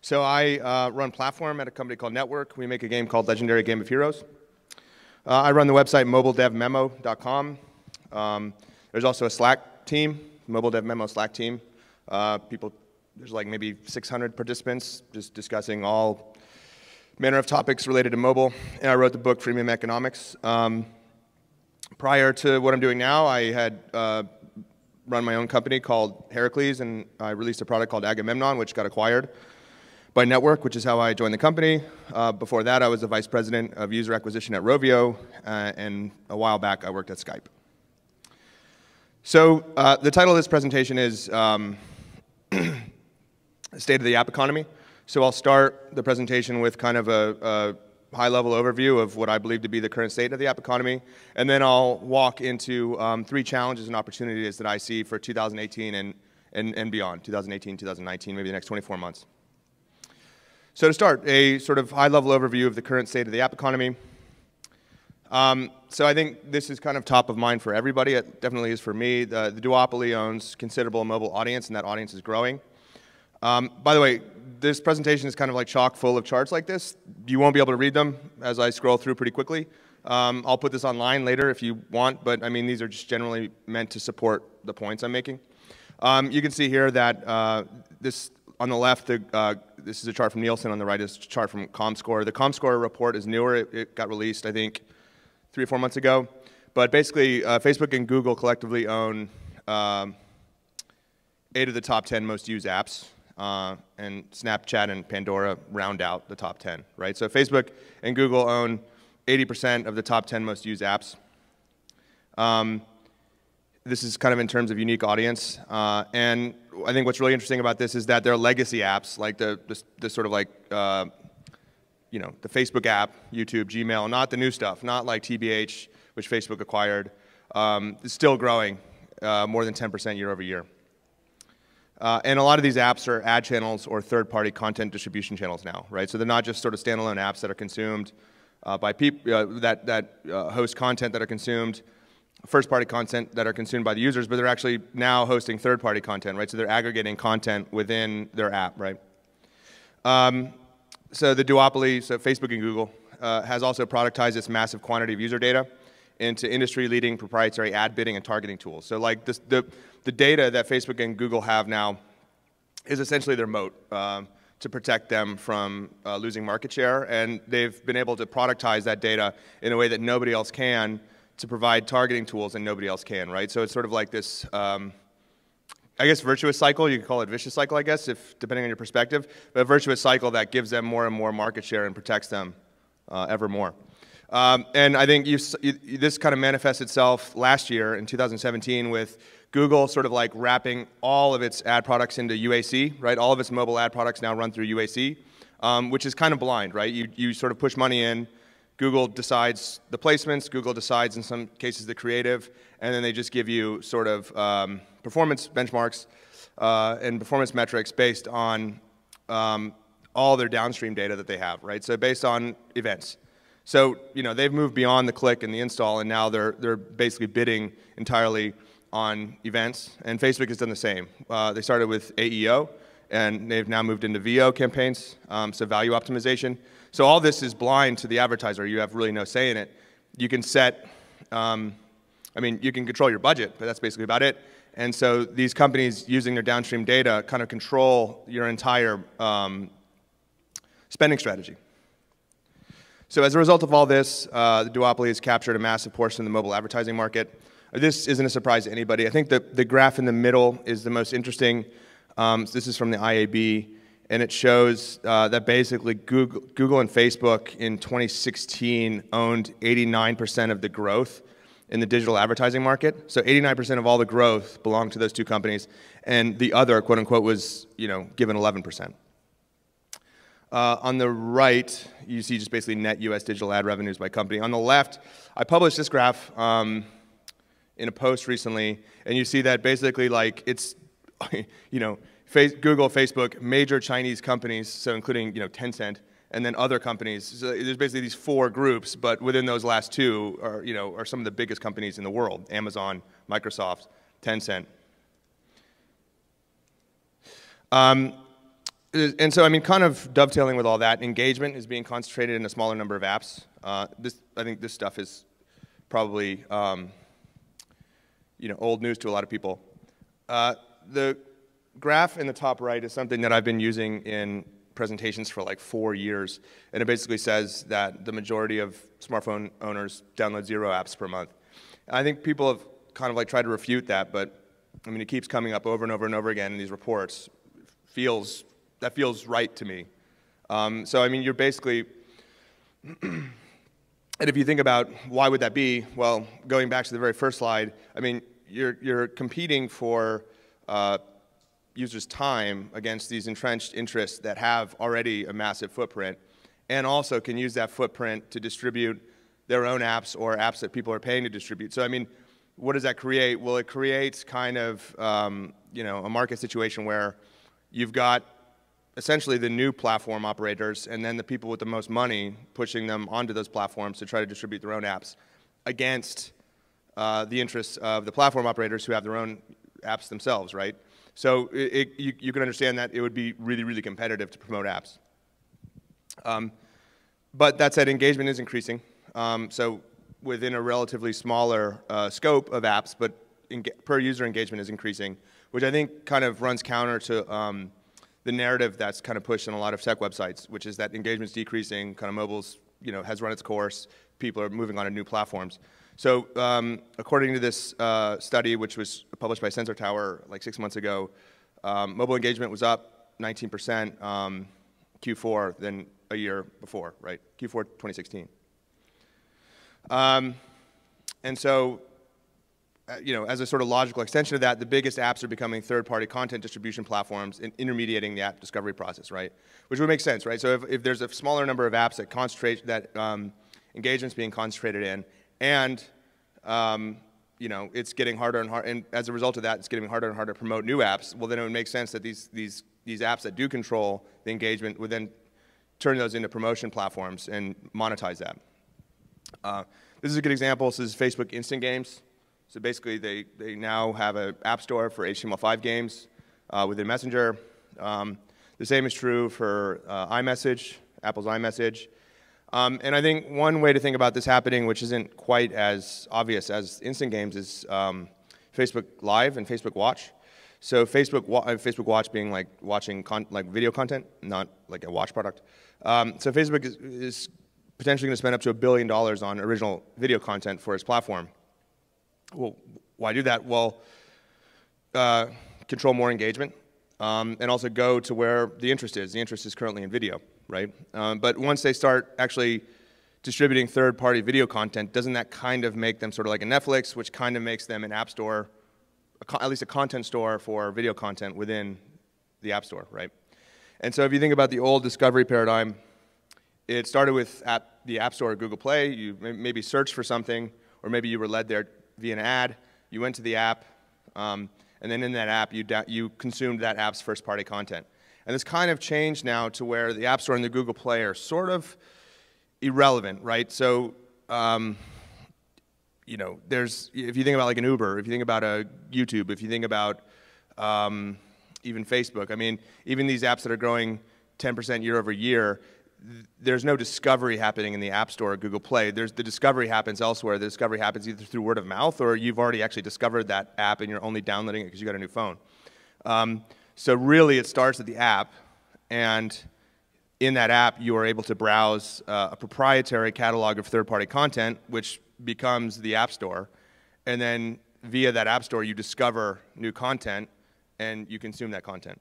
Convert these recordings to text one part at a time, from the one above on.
So I run platform at a company called Network. We make a game called Legendary Game of Heroes. I run the website mobiledevmemo.com. There's also a Slack team, Mobile Dev Memo Slack team. There's like maybe 600 participants just discussing all manner of topics related to mobile. And I wrote the book Freemium Economics. Prior to what I'm doing now, I had run my own company called Heracles, and I released a product called Agamemnon, which got acquired by Network, which is how I joined the company. Before that, I was the vice president of user acquisition at Rovio, and a while back, I worked at Skype. So the title of this presentation is State of the App Economy. So I'll start the presentation with kind of a high-level overview of what I believe to be the current state of the app economy, and then I'll walk into 3 challenges and opportunities that I see for 2018 and beyond, 2018, 2019, maybe the next 24 months. So to start, a sort of high-level overview of the current state of the app economy. So I think this is kind of top of mind for everybody. It definitely is for me. The duopoly owns considerable mobile audience, and that audience is growing. By the way, this presentation is kind of like chock full of charts like this. You won't be able to read them as I scroll through pretty quickly. I'll put this online later if you want, but I mean, these are just generally meant to support the points I'm making. You can see here that this on the left, this is a chart from Nielsen. On the right is a chart from ComScore. The ComScore report is newer. It got released, I think, 3 or 4 months ago. But basically, Facebook and Google collectively own 8 of the top 10 most used apps. And Snapchat and Pandora round out the top 10, right? So Facebook and Google own 80% of the top 10 most used apps. This is kind of in terms of unique audience. And I think what's really interesting about this is that there are legacy apps, like the sort of like, you know, the Facebook app, YouTube, Gmail, not the new stuff, not like TBH, which Facebook acquired. It's still growing more than 10% year over year. And a lot of these apps are ad channels or third-party content distribution channels now, right? So they're not just sort of standalone apps that are consumed by people that host content that are consumed, first-party content that are consumed by the users, but they're actually now hosting third-party content, right? So they're aggregating content within their app, right? So the duopoly, so Facebook and Google, has also productized this massive quantity of user data into industry-leading proprietary ad bidding and targeting tools. So like this, the data that Facebook and Google have now is essentially their moat to protect them from losing market share, and they've been able to productize that data in a way that nobody else can to provide targeting tools and nobody else can, right? So it's sort of like this, I guess, virtuous cycle. You could call it vicious cycle, I guess, depending on your perspective, but a virtuous cycle that gives them more and more market share and protects them ever more. And I think this kind of manifests itself last year in 2017 with Google sort of like wrapping all of its ad products into UAC, right? All of its mobile ad products now run through UAC, which is kind of blind, right? You sort of push money in, Google decides the placements, Google decides in some cases the creative, and then they just give you sort of performance benchmarks and performance metrics based on all their downstream data that they have, right? So based on events. So, you know, they've moved beyond the click and the install, and now they're basically bidding entirely on events, and Facebook has done the same. They started with AEO, and they've now moved into VO campaigns, so value optimization. So all this is blind to the advertiser. You have really no say in it. You can set, I mean, you can control your budget, but that's basically about it. And so these companies using their downstream data kind of control your entire spending strategy. So as a result of all this, the duopoly has captured a massive portion of the mobile advertising market. This isn't a surprise to anybody. I think the graph in the middle is the most interesting. This is from the IAB, and it shows that basically Google and Facebook in 2016 owned 89% of the growth in the digital advertising market. So 89% of all the growth belonged to those 2 companies, and the other, quote unquote, was, you know, given 11%. On the right, you see just basically net US digital ad revenues by company. On the left, I published this graph in a post recently, and you see that basically like it's, you know, Google, Facebook, major Chinese companies, so including, you know, Tencent, and then other companies. So there's basically these 4 groups, but within those last 2 are, you know, are some of the biggest companies in the world: Amazon, Microsoft, Tencent. And so, I mean, kind of dovetailing with all that, engagement is being concentrated in a smaller number of apps. I think this stuff is probably, old news to a lot of people. The graph in the top right is something that I've been using in presentations for like 4 years, and it basically says that the majority of smartphone owners download 0 apps per month. And I think people have kind of like tried to refute that, but I mean, it keeps coming up over and over and over again in these reports. That feels right to me. So I mean, you're basically, and if you think about why would that be, well, going back to the very first slide, I mean, you're competing for users' time against these entrenched interests that have already a massive footprint, and also can use that footprint to distribute their own apps or apps that people are paying to distribute. So I mean, what does that create? Well, it creates kind of a market situation where you've got essentially the new platform operators and then the people with the most money pushing them onto those platforms to try to distribute their own apps against the interests of the platform operators who have their own apps themselves, right? So you can understand that it would be really, really competitive to promote apps. But that said, engagement is increasing. So within a relatively smaller scope of apps, but per user engagement is increasing, which I think kind of runs counter to the narrative that's kind of pushed on a lot of tech websites, which is that engagement's decreasing, kind of mobile's, has run its course, people are moving on to new platforms. So according to this study, which was published by Sensor Tower like 6 months ago, mobile engagement was up 19% Q4 than a year before, right? Q4 2016. And so, as a sort of logical extension of that, the biggest apps are becoming third-party content distribution platforms and intermediating the app discovery process, right? Which would make sense, right? So if there's a smaller number of apps that concentrate, that engagement's being concentrated in, and it's getting harder and harder, and as a result of that, it's getting harder and harder to promote new apps, well, then it would make sense that these apps that do control the engagement would then turn those into promotion platforms and monetize that. This is a good example. So this is Facebook Instant Games. So basically, they now have an app store for HTML5 games within Messenger. The same is true for iMessage, Apple's iMessage. And I think one way to think about this happening, which isn't quite as obvious as Instant Games, is Facebook Live and Facebook Watch. So Facebook Watch being like watching video content, not like a watch product. So Facebook is potentially going to spend up to $1 billion on original video content for its platform. Well, why do that? Well, control more engagement, and also go to where the interest is. The interest is currently in video, right? But once they start actually distributing third-party video content, doesn't that kind of make them sort of like a Netflix, which kind of makes them an app store, at least a content store for video content within the app store, right? And so if you think about the old discovery paradigm, it started with the App Store or Google Play. You maybe searched for something, or maybe you were led there via an ad. You went to the app, and then in that app, you consumed that app's first-party content. And it's kind of changed now to where the App Store and the Google Play are sort of irrelevant, right? So, if you think about like an Uber, if you think about a YouTube, if you think about even Facebook, I mean, even these apps that are growing 10% year over year, there's no discovery happening in the App Store or Google Play. The discovery happens elsewhere. The discovery happens either through word of mouth, or you've already actually discovered that app and you're only downloading it because you got a new phone. So really, it starts at the app, and in that app, you are able to browse a proprietary catalog of third-party content, which becomes the App Store. And then via that App Store, you discover new content, and you consume that content.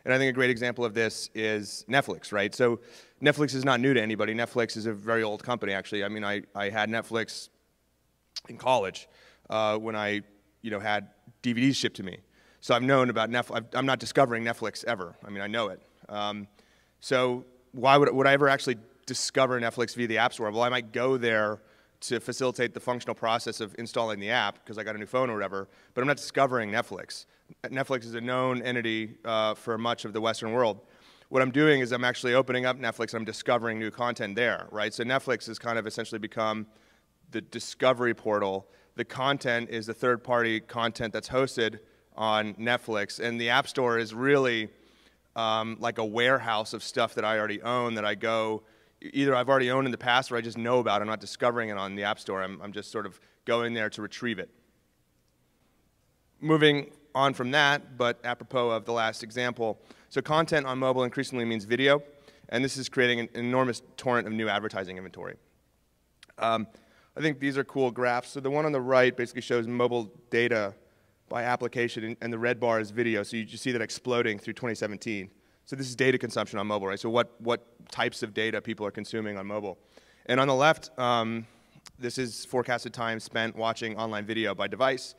And I think a great example of this is Netflix, right? So Netflix is not new to anybody. Netflix is a very old company, actually. I mean, I had Netflix in college when I had DVDs shipped to me. So I've known about Netflix. I'm not discovering Netflix ever. I mean, I know it. So why would I ever actually discover Netflix via the App Store? Well, I might go there to facilitate the functional process of installing the app because I got a new phone or whatever, but I'm not discovering Netflix. Netflix is a known entity for much of the Western world. What I'm doing is I'm actually opening up Netflix and I'm discovering new content there, right? So Netflix has kind of essentially become the discovery portal. The content is the third-party content that's hosted on Netflix, and the App Store is really like a warehouse of stuff that I already own that I go, either I've already owned in the past or I just know about. I'm not discovering it on the App Store. I'm just sort of going there to retrieve it. Moving on from that, but apropos of the last example, so content on mobile increasingly means video, and this is creating an enormous torrent of new advertising inventory. I think these are cool graphs. So the one on the right basically shows mobile data by application, and the red bar is video. So you just see that exploding through 2017. So this is data consumption on mobile, right? So what types of data people are consuming on mobile. And on the left, this is forecasted time spent watching online video by device.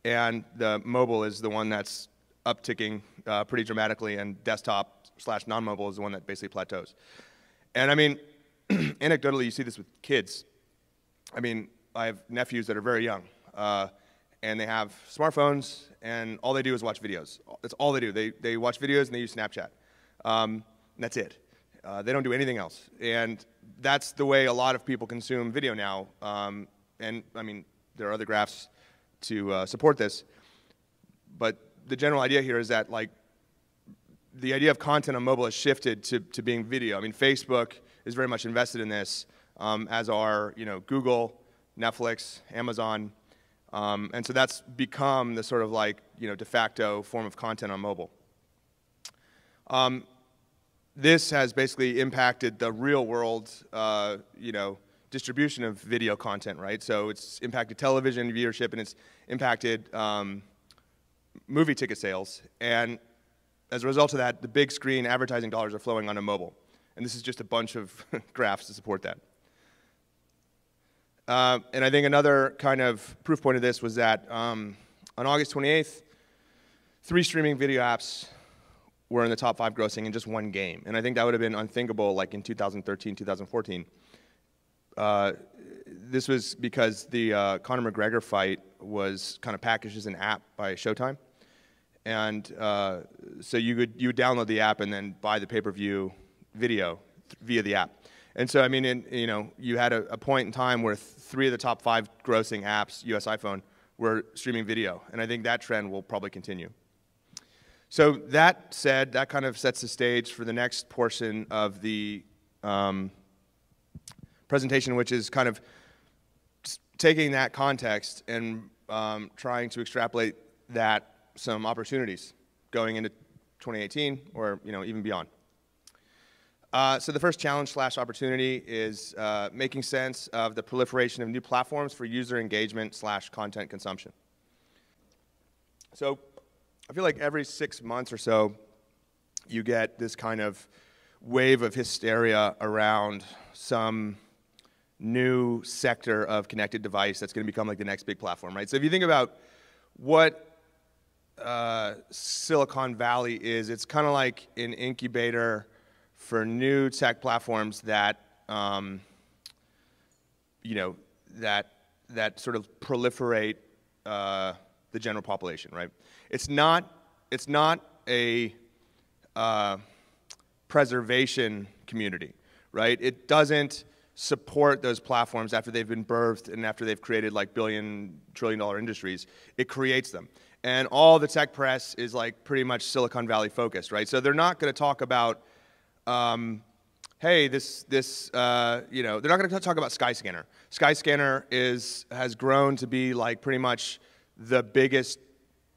And the mobile is the one that's upticking pretty dramatically, and desktop/non-mobile is the one that basically plateaus. And I mean, anecdotally, you see this with kids. I mean, I have nephews that are very young, and they have smartphones, and all they do is watch videos. That's all they do. They watch videos and they use Snapchat. And that's it. They don't do anything else. And that's the way a lot of people consume video now. And I mean, there are other graphs to support this. But the general idea here is that, like, the idea of content on mobile has shifted to being video. I mean, Facebook is very much invested in this, as are, you know, Google, Netflix, Amazon. And so that's become the sort of, like, you know, de facto form of content on mobile. This has basically impacted the real world, you know, distribution of video content, right? So it's impacted television viewership, and it's impacted movie ticket sales. And as a result of that, the big screen advertising dollars are flowing onto mobile. And this is just a bunch of graphs to support that. And I think another kind of proof point of this was that on August 28th, 3 streaming video apps were in the top 5 grossing in just one game. And I think that would have been unthinkable, like, in 2013, 2014. This was because the Conor McGregor fight was kind of packaged as an app by Showtime. And so you would download the app and then buy the pay-per-view video via the app. And so, I mean, you know, you had a point in time where 3 of the top 5 grossing apps, US iPhone, were streaming video. And I think that trend will probably continue. So that said, that kind of sets the stage for the next portion of the presentation, which is kind of taking that context and trying to extrapolate that some opportunities going into 2018 or, you know, even beyond. So the first challenge/opportunity is making sense of the proliferation of new platforms for user engagement/content consumption. So I feel like every 6 months or so, you get this kind of wave of hysteria around some new sector of connected device that's going to become like the next big platform, right? So if you think about what Silicon Valley is, it's kind of like an incubator for new tech platforms that, you know, that sort of proliferate the general population, right? It's not a preservation community, right? It doesn't support those platforms after they've been birthed and after they've created like billion, trillion-dollar industries. It creates them. And all the tech press is like pretty much Silicon Valley focused, right? So they're not going to talk about, hey, you know, they're not going to talk about Skyscanner. Skyscanner has grown to be like pretty much the biggest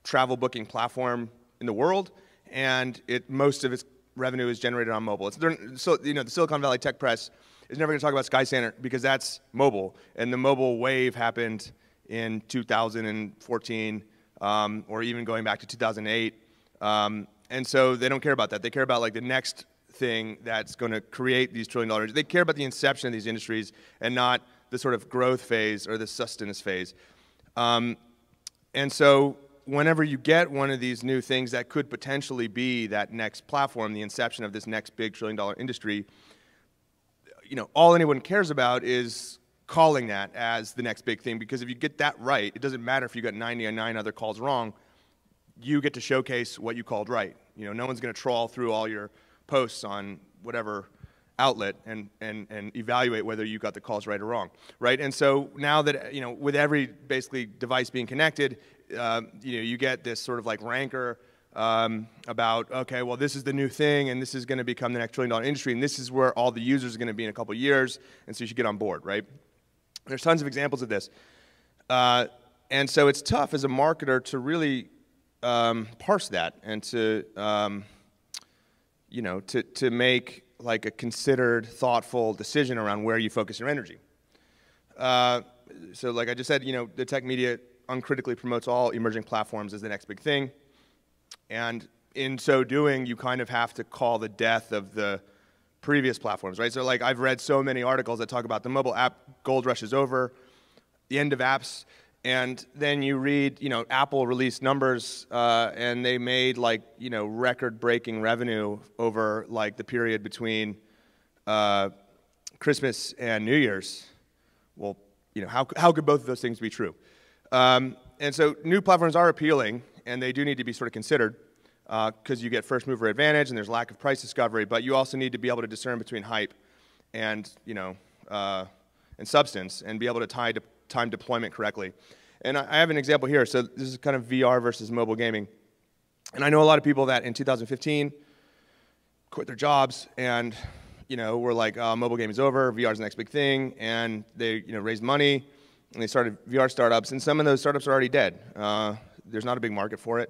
travel booking platform in the world, and most of its revenue is generated on mobile. So, you know, the Silicon Valley tech press is never going to talk about Skyscanner because that's mobile, and the mobile wave happened in 2014, or even going back to 2008, and so they don't care about that. They care about like the next thing that's going to create these $1 trillion. They care about the inception of these industries and not the sort of growth phase or the sustenance phase. And so whenever you get one of these new things that could potentially be that next platform, the inception of this next big $1 trillion industry, you know, all anyone cares about is calling that as the next big thing, because if you get that right, it doesn't matter if you got 99 other calls wrong, you get to showcase what you called right. You know, no one's going to trawl through all your posts on whatever outlet and evaluate whether you got the calls right or wrong, right? And so now that, you know, with every basically device being connected, you know, you get this sort of like rancor about, okay, well, this is the new thing, and this is going to become the next trillion-dollar industry, and this is where all the users are going to be in a couple of years, and so you should get on board, right? There's tons of examples of this. And so it's tough as a marketer to really parse that and to, you know, to make like a considered, thoughtful decision around where you focus your energy. So like I just said, you know, the tech media uncritically promotes all emerging platforms as the next big thing. And in so doing, you kind of have to call the death of the previous platforms, right? So like I've read so many articles that talk about the mobile app gold rush is over, the end of apps, and then you read, you know, Apple released numbers and they made like, you know, record-breaking revenue over like the period between Christmas and New Year's. Well, you know, how could both of those things be true? And so new platforms are appealing, and they do need to be sort of considered because you get first mover advantage and there's lack of price discovery, but you also need to be able to discern between hype and, you know, and substance, and be able to time deployment correctly. And I have an example here. So this is kind of VR versus mobile gaming. And I know a lot of people that in 2015 quit their jobs and, you know, were like, mobile gaming is over, VR is the next big thing, and they, you know, raised money and they started VR startups, and some of those startups are already dead. There's not a big market for it.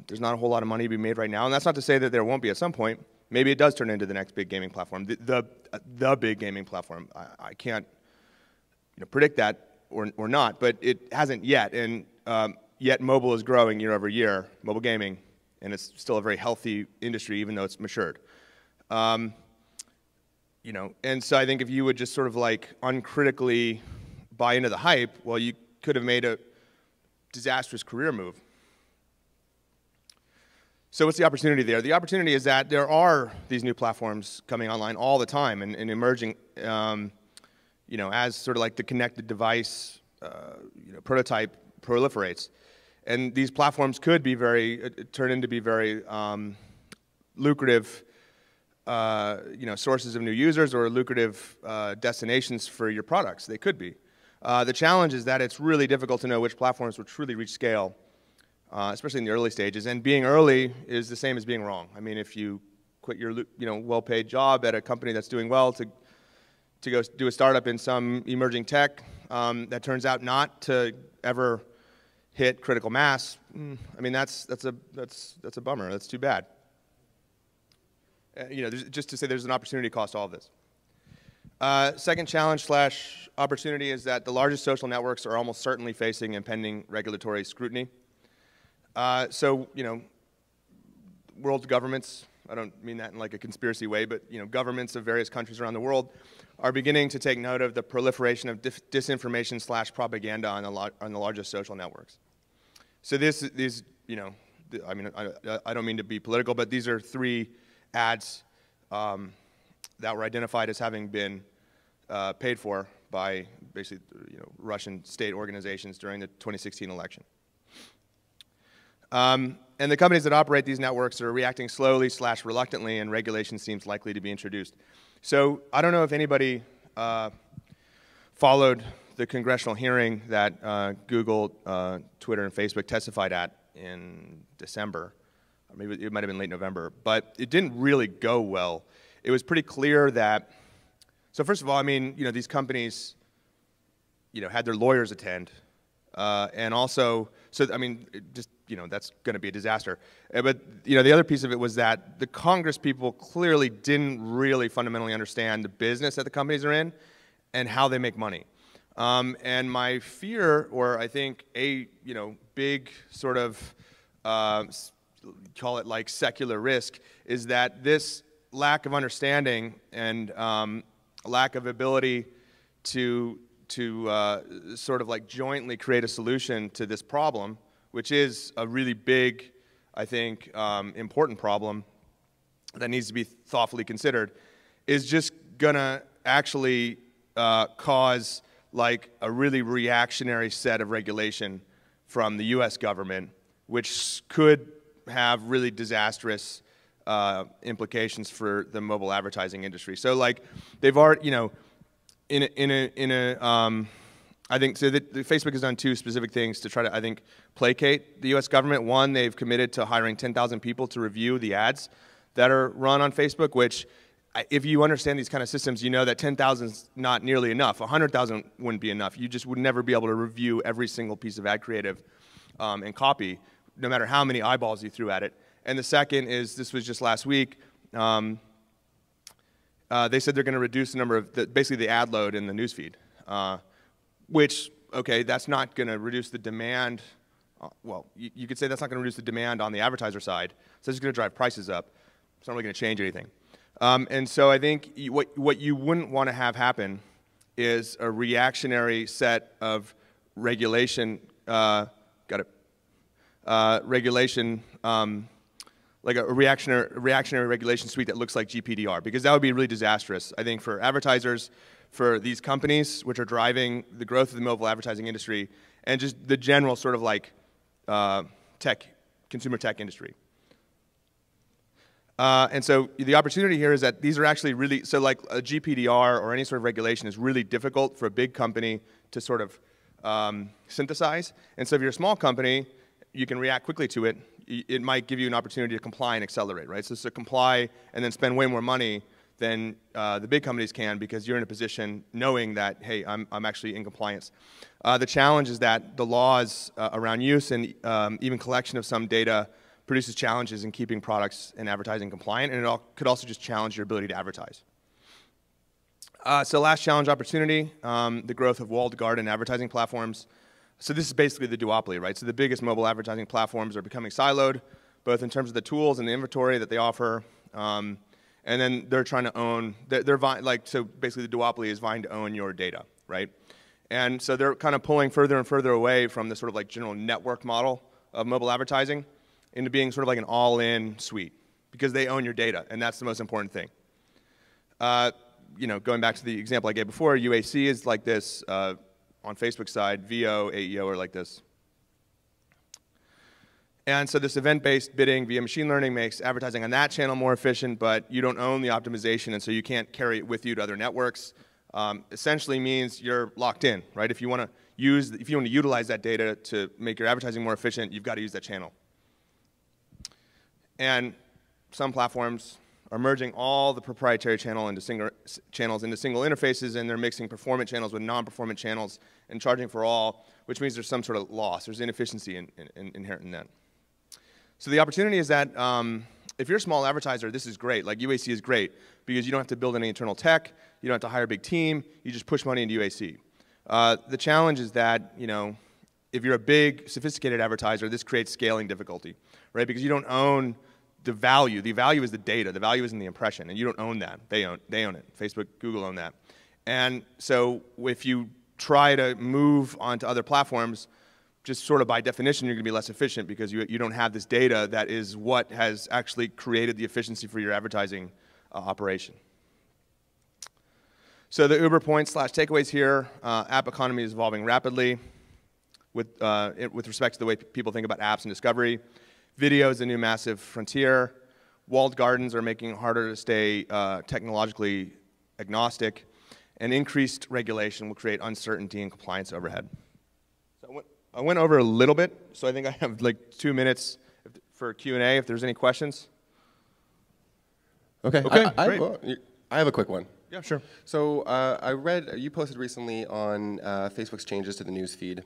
There's not a whole lot of money to be made right now, and that's not to say that there won't be at some point. Maybe it does turn into the next big gaming platform, the big gaming platform. I can't, you know, predict that or not, but it hasn't yet, and yet mobile is growing year over year, mobile gaming, and it's still a very healthy industry even though it's matured. You know, and so I think if you would just sort of like uncritically buy into the hype, well, you could have made a disastrous career move. So what's the opportunity there? The opportunity is that there are these new platforms coming online all the time and emerging, you know, as sort of like the connected device, you know, prototype proliferates. And these platforms could be turn into be very lucrative, you know, sources of new users or lucrative destinations for your products. They could be. The challenge is that it's really difficult to know which platforms will truly reach scale, especially in the early stages. And being early is the same as being wrong. I mean, if you quit your, you know, well-paid job at a company that's doing well to go do a startup in some emerging tech that turns out not to ever hit critical mass, I mean, that's a bummer. That's too bad. You know, just to say there's an opportunity cost to all of this. Second challenge / opportunity is that the largest social networks are almost certainly facing impending regulatory scrutiny. So, you know, world governments, I don't mean that in like a conspiracy way, but, you know, governments of various countries around the world are beginning to take note of the proliferation of disinformation / propaganda on the largest social networks. So these, you know, I mean, I don't mean to be political, but these are 3 ads that were identified as having been paid for by basically, you know, Russian state organizations during the 2016 election. And the companies that operate these networks are reacting slowly / reluctantly, and regulation seems likely to be introduced. So I don't know if anybody followed the congressional hearing that Google, Twitter, and Facebook testified at in December. Or maybe it might have been late November, but it didn't really go well. It was pretty clear that, so first of all, I mean, you know, these companies, you know, had their lawyers attend, and also, so I mean, just, you know, that's going to be a disaster. But, you know, the other piece of it was that the Congress people clearly didn't really fundamentally understand the business that the companies are in and how they make money. And my fear, or I think a, you know, big sort of, call it like secular risk, is that this lack of understanding and lack of ability to sort of like jointly create a solution to this problem, which is a really big, I think, important problem that needs to be thoughtfully considered, is just gonna actually cause like a really reactionary set of regulation from the US government, which could have really disastrous implications for the mobile advertising industry. So like they've already, you know, I I think so. Facebook has done two specific things to try to, I think, placate the U.S. government. One, they've committed to hiring 10,000 people to review the ads that are run on Facebook, which, if you understand these kind of systems, you know that 10,000 is not nearly enough. 100,000 wouldn't be enough. You just would never be able to review every single piece of ad creative and copy, no matter how many eyeballs you threw at it. And the second is, this was just last week, they said they're going to reduce the number of, basically the ad load in the newsfeed, which, okay, that's not going to reduce the demand. Well, you could say that's not going to reduce the demand on the advertiser side. So it's going to drive prices up. It's not really going to change anything. And so I think what you wouldn't want to have happen is a reactionary set of regulation, regulation, like a reactionary regulation suite that looks like GPDR, because that would be really disastrous, I think, for advertisers, for these companies which are driving the growth of the mobile advertising industry, and just the general sort of like consumer tech industry. And so the opportunity here is that these are actually really, so like a GPDR or any sort of regulation is really difficult for a big company to sort of synthesize. And so if you're a small company, you can react quickly to it. It might give you an opportunity to comply and accelerate, right? So comply and then spend way more money than the big companies can, because you're in a position knowing that, hey, I'm actually in compliance. The challenge is that the laws around use and even collection of some data produces challenges in keeping products and advertising compliant, and it could also just challenge your ability to advertise. So last challenge opportunity, the growth of walled garden advertising platforms. So this is basically the duopoly, right? So the biggest mobile advertising platforms are becoming siloed, both in terms of the tools and the inventory that they offer, and then they're trying to own, so basically the duopoly is vying to own your data, right? And so they're kind of pulling further and further away from the sort of like general network model of mobile advertising into being sort of like an all-in suite, because they own your data, and that's the most important thing. You know, going back to the example I gave before, UAC is like this. On Facebook's side, VO, AEO are like this. And so this event-based bidding via machine learning makes advertising on that channel more efficient, but you don't own the optimization, and so you can't carry it with you to other networks. Essentially means you're locked in, right? If you want to utilize that data to make your advertising more efficient, you've got to use that channel. And some platforms are merging all the proprietary channels into single interfaces, and they're mixing performant channels with non-performant channels and charging for all, which means there's some sort of loss. There's inefficiency inherent in that. So the opportunity is that if you're a small advertiser, this is great. Like UAC is great because you don't have to build any internal tech. You don't have to hire a big team. You just push money into UAC. The challenge is that, you know, if you're a big, sophisticated advertiser, this creates scaling difficulty, right? Because you don't own the value. The value is the data. The value is in the impression, and you don't own that. They own it. Facebook, Google own that. And so if you try to move onto other platforms, just sort of by definition, you're going to be less efficient because you don't have this data that is what has actually created the efficiency for your advertising operation. So the Uber points / takeaways here, app economy is evolving rapidly with respect to the way people think about apps and discovery. Video is a new massive frontier. Walled gardens are making it harder to stay technologically agnostic. And increased regulation will create uncertainty and compliance overhead. So I went over a little bit, so I think I have like 2 minutes for Q&A if there's any questions. Okay, great. I have a quick one. Yeah, sure. So I read, you posted recently on Facebook's changes to the news feed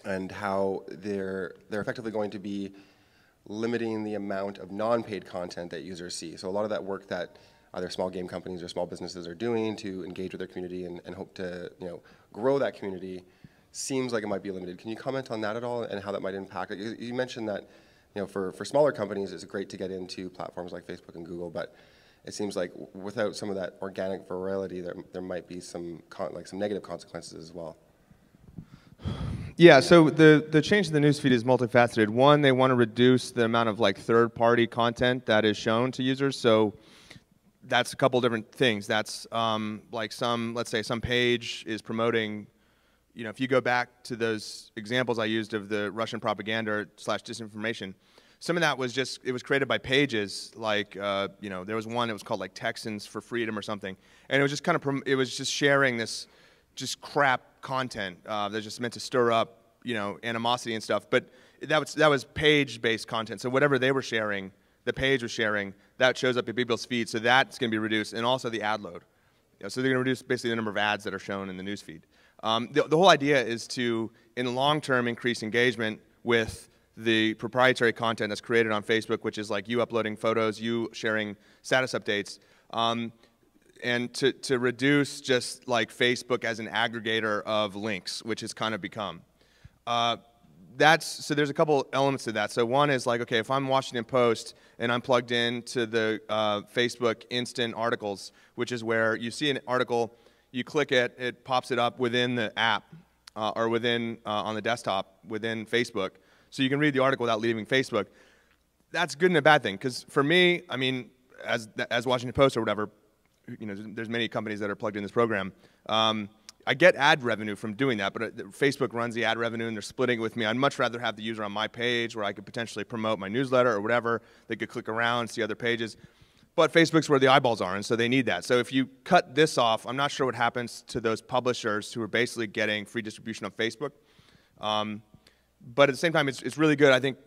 and how they're effectively going to be limiting the amount of non-paid content that users see. So a lot of that work that either small game companies or small businesses are doing to engage with their community and hope to, you know, grow that community seems like it might be limited. Can you comment on that at all and how that might impact it? You mentioned that, you know, for smaller companies it's great to get into platforms like Facebook and Google, but it seems like without some of that organic virality, there might be some negative consequences as well. Yeah, so the change to the newsfeed is multifaceted. One, they want to reduce the amount of like third-party content that is shown to users. So that's a couple different things. That's like let's say some page is promoting, you know, if you go back to those examples I used of the Russian propaganda / disinformation, some of that was just, it was created by pages like, you know, there was one that was called like Texans for Freedom or something. And it was just kind of, it was just sharing this, just crap content that's just meant to stir up, you know, animosity and stuff. But that was page-based content. So whatever they were sharing, the page was sharing, that shows up in people's feeds. So that's going to be reduced, and also the ad load. You know, so they're going to reduce basically the number of ads that are shown in the newsfeed. The whole idea is to, in the long term, increase engagement with the proprietary content that's created on Facebook, which is like you uploading photos, you sharing status updates, and to reduce just like Facebook as an aggregator of links, which has kind of become. So there's a couple elements to that. So one is like, okay, if I'm Washington Post and I'm plugged in to the Facebook instant articles, which is where you see an article, you click it, it pops it up within the app or within on the desktop within Facebook, so you can read the article without leaving Facebook. That's good and a bad thing, because for me, I mean, as Washington Post or whatever, you know, there's many companies that are plugged in this program. I get ad revenue from doing that, but Facebook runs the ad revenue and they're splitting it with me. I'd much rather have the user on my page where I could potentially promote my newsletter or whatever. They could click around, see other pages. But Facebook's where the eyeballs are, and so they need that. So if you cut this off, I'm not sure what happens to those publishers who are basically getting free distribution on Facebook. But at the same time, it's really good. I think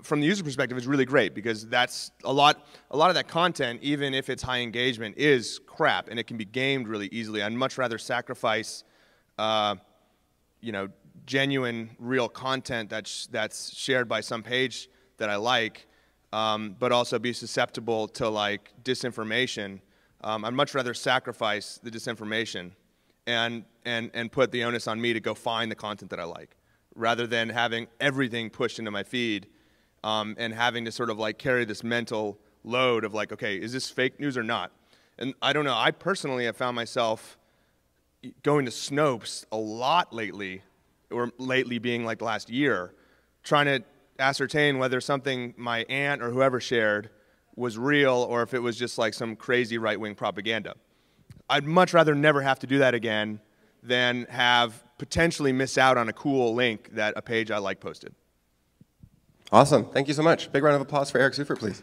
from the user perspective, it's really great, because that's a lot of that content, even if it's high engagement, is crap, and it can be gamed really easily. I'd much rather sacrifice, you know, genuine, real content that's shared by some page that I like, but also be susceptible to like disinformation. I'd much rather sacrifice the disinformation and put the onus on me to go find the content that I like, rather than having everything pushed into my feed. And having to sort of like carry this mental load of like, okay, is this fake news or not? And I don't know, I personally have found myself going to Snopes a lot lately, or lately being like the last year, trying to ascertain whether something my aunt or whoever shared was real, or if it was just like some crazy right-wing propaganda. I'd much rather never have to do that again than have potentially miss out on a cool link that a page I like posted. Awesome. Thank you so much. Big round of applause for Eric Seufert, please.